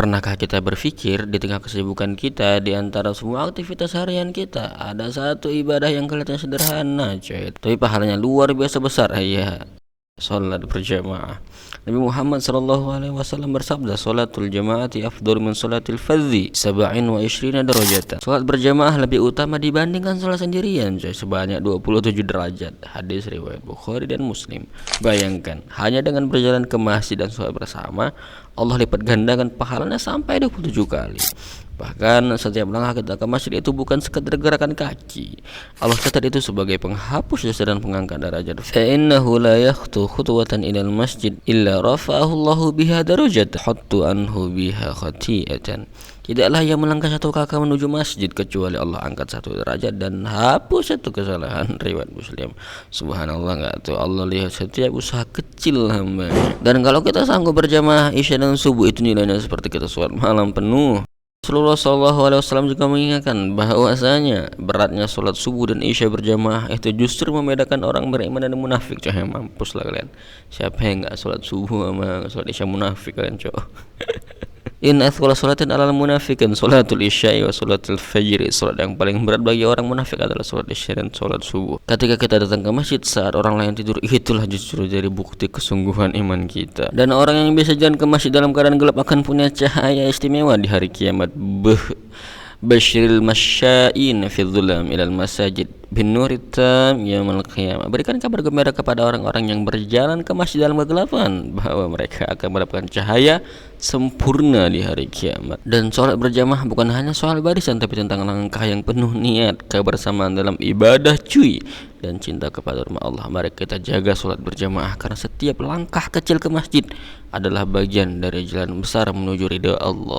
Pernahkah kita berpikir di tengah kesibukan kita, di antara semua aktivitas harian kita, ada satu ibadah yang kelihatannya sederhana, coy, tapi pahalanya luar biasa besar, ya, salat berjamaah. Nabi Muhammad SAW bersabda, "Salatul jamaati afdhalu min salatil fardhi 27 darajatan." Salat berjamaah lebih utama dibandingkan salat sendirian, coy, sebanyak 27 derajat. Hadis riwayat Bukhari dan Muslim. Bayangkan, hanya dengan berjalan ke masjid dan salat bersama, Allah lipat gandakan pahalanya sampai 27 kali. Bahkan setiap langkah kita ke masjid itu bukan sekedar gerakan kaki. Allah catat itu sebagai penghapus dosa dan pengangkat derajat. Fa innahu la yakhtu khutwatan ilal masjid illa rafa'ahu Allahu biha darajat hattu anhu biha khati'atan. Tidaklah yang melangkah satu kaki menuju masjid kecuali Allah angkat satu derajat dan hapus satu kesalahan. Riwayat Muslim. Subhanallah, enggak tuh, Allah lihat setiap usaha kecil hamba. Dan kalau kita sanggup berjamaah isya dan subuh, itu nilainya seperti kita sholat malam penuh. Rasulullah SAW juga mengingatkan bahwasanya beratnya sholat subuh dan isya berjamaah itu justru membedakan orang beriman dan munafik. Coy, mampus lah kalian. Siapa yang nggak sholat subuh sama sholat isya munafik kalian, coy. In athqala sholatin alal munafikin sholatul isya'i wa sholatul fajri. Sholat yang paling berat bagi orang munafik adalah sholat isya dan sholat subuh. Ketika kita datang ke masjid saat orang lain tidur, itulah justru jadi bukti kesungguhan iman kita. Dan orang yang biasa jalan ke masjid dalam keadaan gelap akan punya cahaya istimewa di hari kiamat. Basyiril masya'in fi dhulam ilal masajid bin nuritam yaumil qiyamah. Berikan kabar gembira kepada orang-orang yang berjalan ke masjid dalam kegelapan bahwa mereka akan mendapatkan cahaya sempurna di hari kiamat. Dan sholat berjamaah bukan hanya soal barisan, tapi tentang langkah yang penuh niat, kebersamaan dalam ibadah, cuy, dan cinta kepada rumah Allah. Mari kita jaga sholat berjamaah, karena setiap langkah kecil ke masjid adalah bagian dari jalan besar menuju ridha Allah.